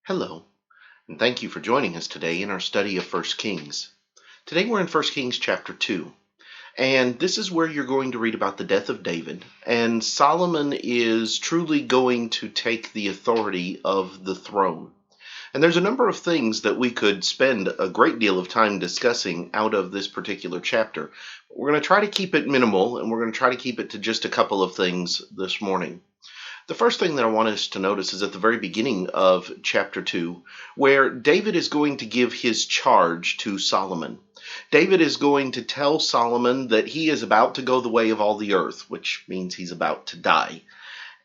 Hello, and thank you for joining us today in our study of First Kings. Today we're in First Kings chapter 2, and this is where you're going to read about the death of David, and Solomon is truly going to take the authority of the throne. And there's a number of things that we could spend a great deal of time discussing out of this particular chapter. We're going to try to keep it minimal, and we're going to try to keep it to just a couple of things this morning. The first thing that I want us to notice is at the very beginning of chapter 2, where David is going to give his charge to Solomon. David is going to tell Solomon that he is about to go the way of all the earth, which means he's about to die.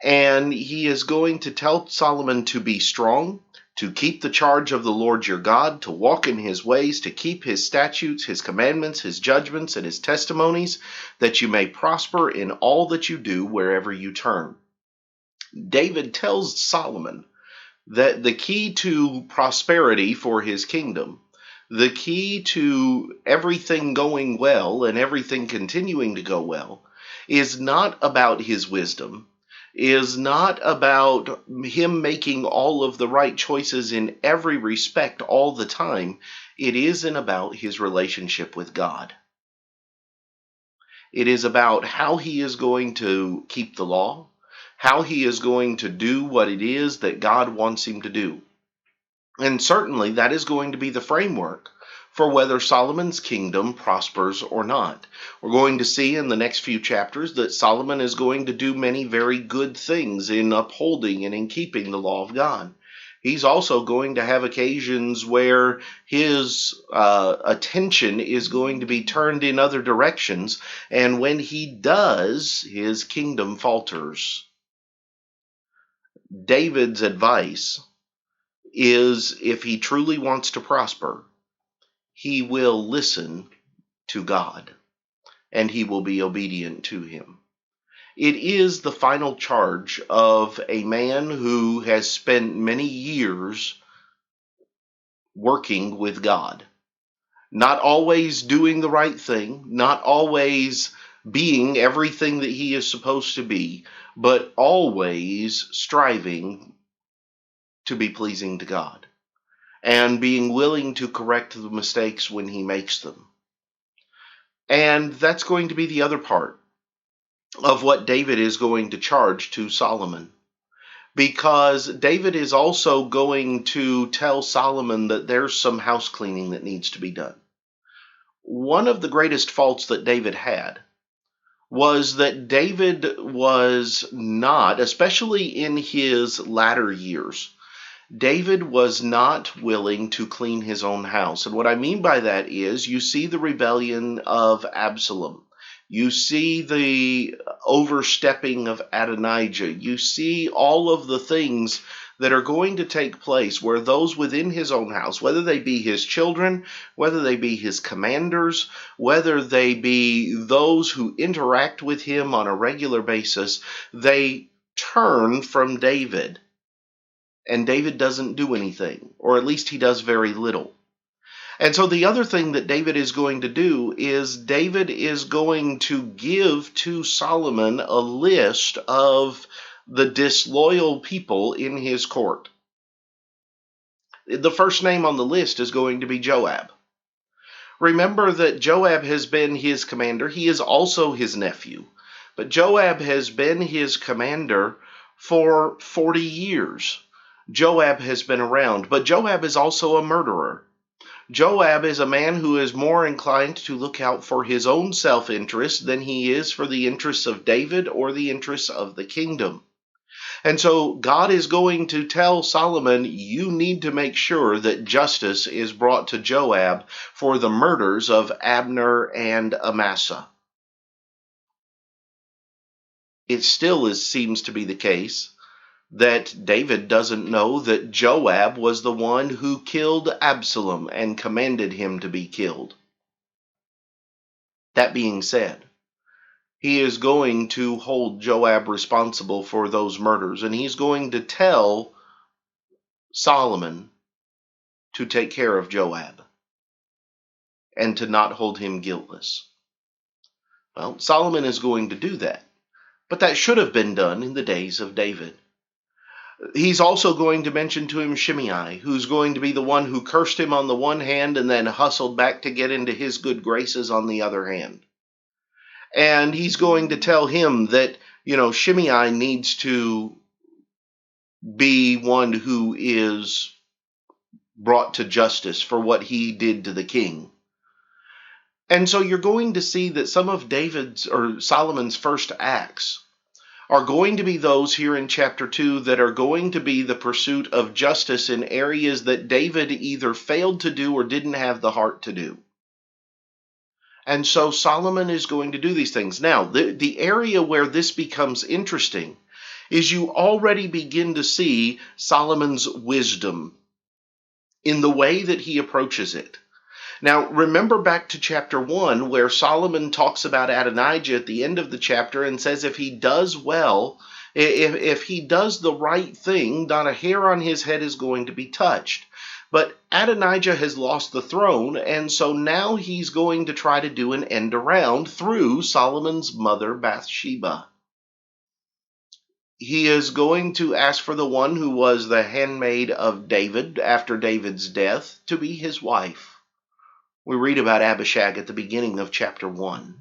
And he is going to tell Solomon to be strong, to keep the charge of the Lord your God, to walk in his ways, to keep his statutes, his commandments, his judgments, and his testimonies, that you may prosper in all that you do wherever you turn. David tells Solomon that the key to prosperity for his kingdom, the key to everything going well and everything continuing to go well, is not about his wisdom, is not about him making all of the right choices in every respect all the time. It isn't about his relationship with God. It is about how he is going to keep the law, how he is going to do what it is that God wants him to do. And certainly that is going to be the framework for whether Solomon's kingdom prospers or not. We're going to see in the next few chapters that Solomon is going to do many very good things in upholding and in keeping the law of God. He's also going to have occasions where his attention is going to be turned in other directions, and when he does, his kingdom falters. David's advice is, if he truly wants to prosper, he will listen to God and he will be obedient to him. It is the final charge of a man who has spent many years working with God, not always doing the right thing, not always being everything that he is supposed to be, but always striving to be pleasing to God and being willing to correct the mistakes when he makes them. And that's going to be the other part of what David is going to charge to Solomon, because David is also going to tell Solomon that there's some house cleaning that needs to be done. One of the greatest faults that David had was that David was not, especially in his latter years, David was not willing to clean his own house. And what I mean by that is, you see the rebellion of Absalom. You see the overstepping of Adonijah. You see all of the things that are going to take place where those within his own house, whether they be his children, whether they be his commanders, whether they be those who interact with him on a regular basis, they turn from David. And David doesn't do anything, or at least he does very little. And so the other thing that David is going to do is David is going to give to Solomon a list of the disloyal people in his court. The first name on the list is going to be Joab. Remember that Joab has been his commander. He is also his nephew. But Joab has been his commander for 40 years. Joab has been around, but Joab is also a murderer. Joab is a man who is more inclined to look out for his own self-interest than he is for the interests of David or the interests of the kingdom. And so God is going to tell Solomon, you need to make sure that justice is brought to Joab for the murders of Abner and Amasa. It still seems to be the case that David doesn't know that Joab was the one who killed Absalom and commanded him to be killed. That being said, he is going to hold Joab responsible for those murders, and he's going to tell Solomon to take care of Joab and to not hold him guiltless. Well, Solomon is going to do that, but that should have been done in the days of David. He's also going to mention to him Shimei, who's going to be the one who cursed him on the one hand and then hustled back to get into his good graces on the other hand. And he's going to tell him that, Shimei needs to be one who is brought to justice for what he did to the king. And so you're going to see that some of David's or Solomon's first acts are going to be those here in chapter 2 that are going to be the pursuit of justice in areas that David either failed to do or didn't have the heart to do. And so Solomon is going to do these things. Now, the area where this becomes interesting is you already begin to see Solomon's wisdom in the way that he approaches it. Now, remember back to chapter 1 where Solomon talks about Adonijah at the end of the chapter and says if he does well, if he does the right thing, not a hair on his head is going to be touched. But Adonijah has lost the throne, and so now he's going to try to do an end around through Solomon's mother Bathsheba. He is going to ask for the one who was the handmaid of David after David's death to be his wife. We read about Abishag at the beginning of chapter 1.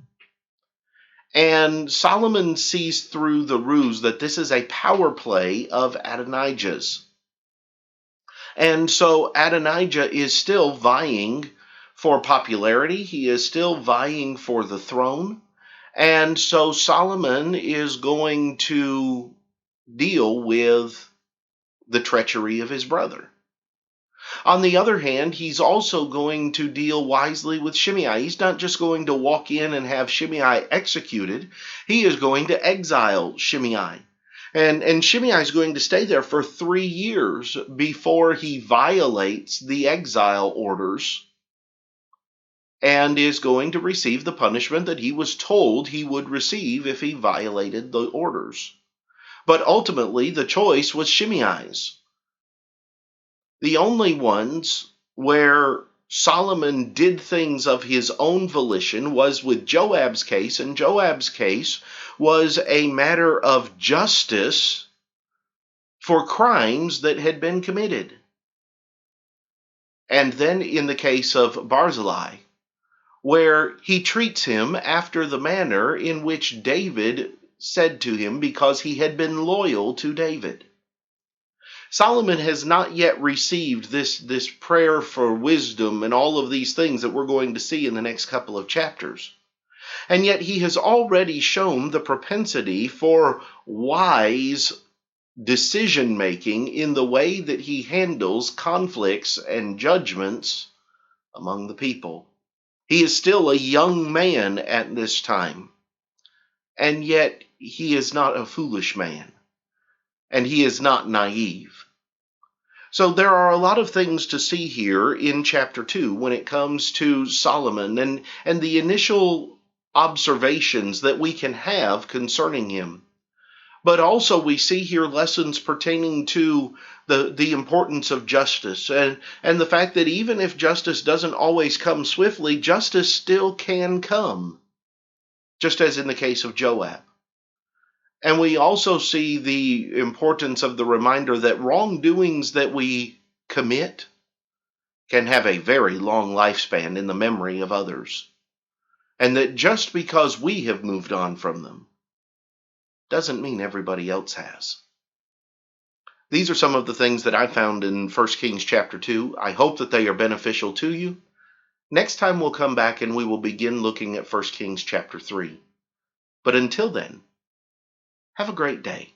And Solomon sees through the ruse that this is a power play of Adonijah's. And so Adonijah is still vying for popularity. He is still vying for the throne. And so Solomon is going to deal with the treachery of his brother. On the other hand, he's also going to deal wisely with Shimei. He's not just going to walk in and have Shimei executed. He is going to exile Shimei. And Shimei is going to stay there for 3 years before he violates the exile orders and is going to receive the punishment that he was told he would receive if he violated the orders. But ultimately, the choice was Shimei's. The only ones where Solomon did things of his own volition was with Joab's case, and Joab's case was a matter of justice for crimes that had been committed. And then in the case of Barzillai, where he treats him after the manner in which David said to him because he had been loyal to David. Solomon has not yet received this prayer for wisdom and all of these things that we're going to see in the next couple of chapters. And yet he has already shown the propensity for wise decision-making in the way that he handles conflicts and judgments among the people. He is still a young man at this time, and yet he is not a foolish man, and he is not naive. So there are a lot of things to see here in chapter 2 when it comes to Solomon and the initial observations that we can have concerning him. But also we see here lessons pertaining to the importance of justice and the fact that even if justice doesn't always come swiftly, justice still can come, just as in the case of Joab. And we also see the importance of the reminder that wrongdoings that we commit can have a very long lifespan in the memory of others. And that just because we have moved on from them doesn't mean everybody else has. These are some of the things that I found in 1 Kings chapter 2. I hope that they are beneficial to you. Next time we'll come back and we will begin looking at 1 Kings chapter 3. But until then, have a great day.